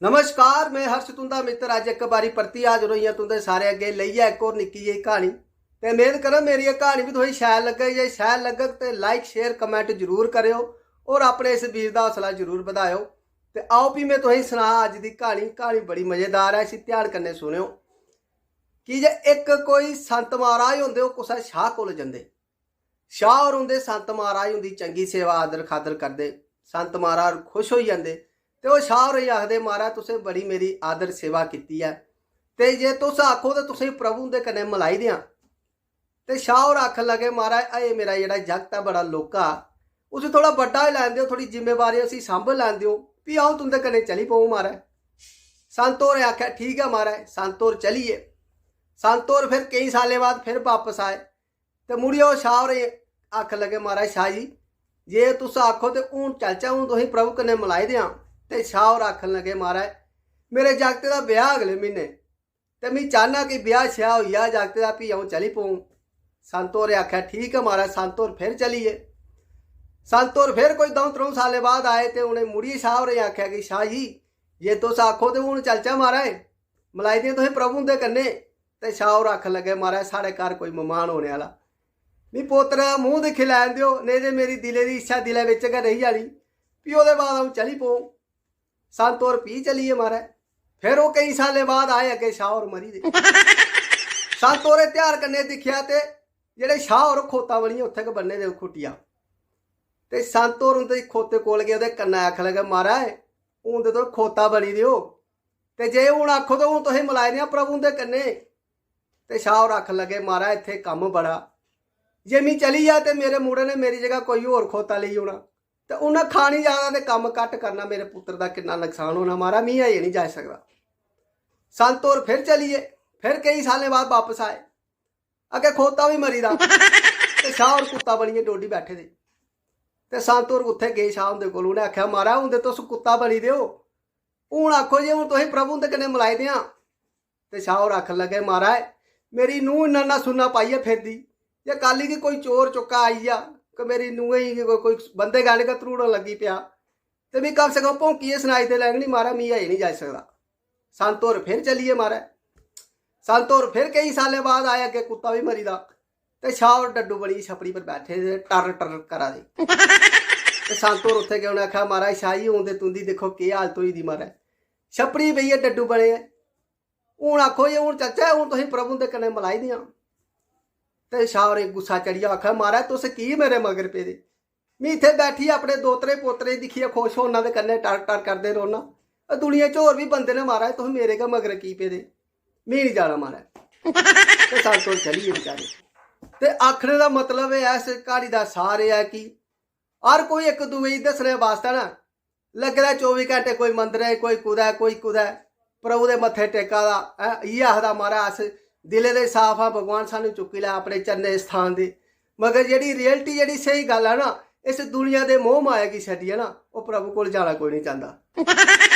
नमस्कार, मैं हर्ष तुंदा मित्र अज एक बारी परती हाजिर होई तुंदे सारे अगे लइयै एक और निक्की जी कहानी। ते उम्मीद करो मेरी ये कहानी भी तुसें शैल लगे। जे शैल लगग तो लाइक शेयर कमेंट जरूर करो और अपने इस वीर का हौसला जरूर बधाओ। तो आओ भी मैं तुसें सुना अज की कहानी। कहानी बड़ी मज़ेदार है, इसी ध्यान कन्नै सुनियो। कि जे एक कोई संत महाराज होंदे, वो कुसै शाह कोल जंदे। शाह होर होंदे संत महाराज उंदी चंगी सेवा आदर खादर करदे। संत महाराज खुश हो जाते। तो वह शाह होरें आखदे, महाराज तुसें बड़ी मेरी आदर सेवा की है, तो जे तुस आखो तो तुसें प्रभु दे कन्नै मलाई देआं। तो शाह होर आखन लगे, महाराज अजे मेरा जेह्ड़ा जागत है बड़ा लोका, उसी थोड़ा बड्डा ही लैन दिओ, थोड़ी जिम्मेवारी उसी सांभ लैन दिओ, भी अऊं तुंदे कन्नै चली पऊं महाराज। संत होरें आखेआ ठीक है महाराज। संत होर चलिए। संत होर फिर कई सालें बाद फिर वापस आए। तो मुड़ियै ओह् शाह होरें आखन लगे, महाराज शाह जी जे तुस आखो तो हूँ चलचै, हूँ तुसें प्रभु कन्नै मलाई देआं। तो शाह होर आखन लगे, महाराज मेरे जागते का ब्याह अगले महीने, तो मैं चाहना कि ब्याह श्याह होई जा जागते का, भी अऊं चली पऊं। संत होरें आखेआ ठीक है महाराज। संत होर फिर चलिए। संत होर फिर कोई 2-3 सालें बाद आए तो उन्हें मुड़ियै शाह होरें आखेआ कि शाह जी जे तुस आखो तो हूँ चलचै महाराज, मलाई देआं तुसें प्रभु दे कन्नै। तो शाह होर आखन लगे, महाराज साढ़े घर कोई मेहमान होने आह्ला, मी पोतरे दा मूँह दिक्खी लैन दिओ, नहीं तो मेरी दिले दी इच्छा दिलै बिच गै रेही जानी, भी ओहदे बाद अऊं चली पऊं। संत होर भी चलिए महाराज। फिर वो कई सालें बाद आए, अगे शाह होर मरी दे। संत होरें ध्यान कन्नै दिक्खेआ ते जेह्ड़े शाह होर खोता बनिए उत्थे गै बन्ने दे खुट्टिया। ते संत होर उंदे खोते कोल गए, ओहदे कन्नै आखन लगे, महाराज हून ते तुस खोता बनी दिओ, ते जे हून आखो तो हून तुसें मलाई देआं प्रभु दे कन्नै। ते शाह होर आखन लगे, महाराज इत्थे कम्म बड़ा, जे मैं चली जा तो मेरे मुड़े ने मेरी जगह कोई होर खोता लेई औना, तो उन्हें खानी ज़्यादा तो कम घट्ट करना, मेरे पुत्र का कितना नुकसान होना, महाराज मैं अजे नहीं जा सकता। संत होर फिर चलिए। फिर कई सालें बाद वापस आए, अगे खोता भी मरी दा, तो शाह होर कुत्ता बनिए डोडी बैठे दे। तो संत होर उत्थे गए शाह हुंदे कोल, उन्हें आख्या, महाराज हुंदे तुस कुत्ता बनी दे हो, हूँ आखो जे हूँ तुसें प्रभु दे कन्नै मलाई देआं। तो शाह होर आखन लगे, महाराज मेरी नूंह इन्ना सुन्ना पाइयै फिरदी, जे कल गी कोई चोर चुक्का आई जा कि मेरी नूहें ही कोई बंदे गल के त्रूड़न लगी पिया, तो भी कम से कम भौंकिए सनाई ते लैंगनी, महाराज मैं अजे नहीं जा सकता। संत होर फिर चलिए महाराज। संत होर फिर कई सालें बाद आए, अगे कुत्ता भी मरी दा, तो शाह होर डड्डू बनी छपड़ी पर बैठे दे, टर टर करा दे। तो संत होर उत्थे गए, उन्हें आख्या, महाराज शाह जी हूं ते तुंदी देखो के हालत होई दी, महाराज छपड़ी बेहियै डड्डू बने, हूँ आखो जे हूँ चलचै, हूँ तुसें प्रभु दे कन्नै मलाई देआं। तो शाह होरें गुस्सा चढ़िया आखा, महाराज तुस की मेरे मगर पेदे, मैं इत्थे बैठी अपने दोतरे पोतरे दिखिए खुश होना, ते कन्नै टर टर करदे रौह्ना, दुनिया च होर भी बंदे ने महाराज, तुस मेरे गै मगर की पेदे, मैं नहीं जाना महाराज। ते संत होर चलिए बेचारे। ते आखने का मतलब है इस कहानी का सार है कि हर कोई एक दूए गी दस्सने वास्ते ना लगे दा 24 घंटे, कोई मंदरे कोई कुदै प्रभु दे मत्थे टेका दा, इ'यै आखदा महाराज अस दिले दे साफ हाँ, भगवान सानू चुक्की लै अपने चरने स्थान दे। मगर जी रियलिटी जी सही गल है ना, इस दुनिया के मोह माया की छड्डियै ना वो प्रभु कोल जाना कोई नहीं चाहता।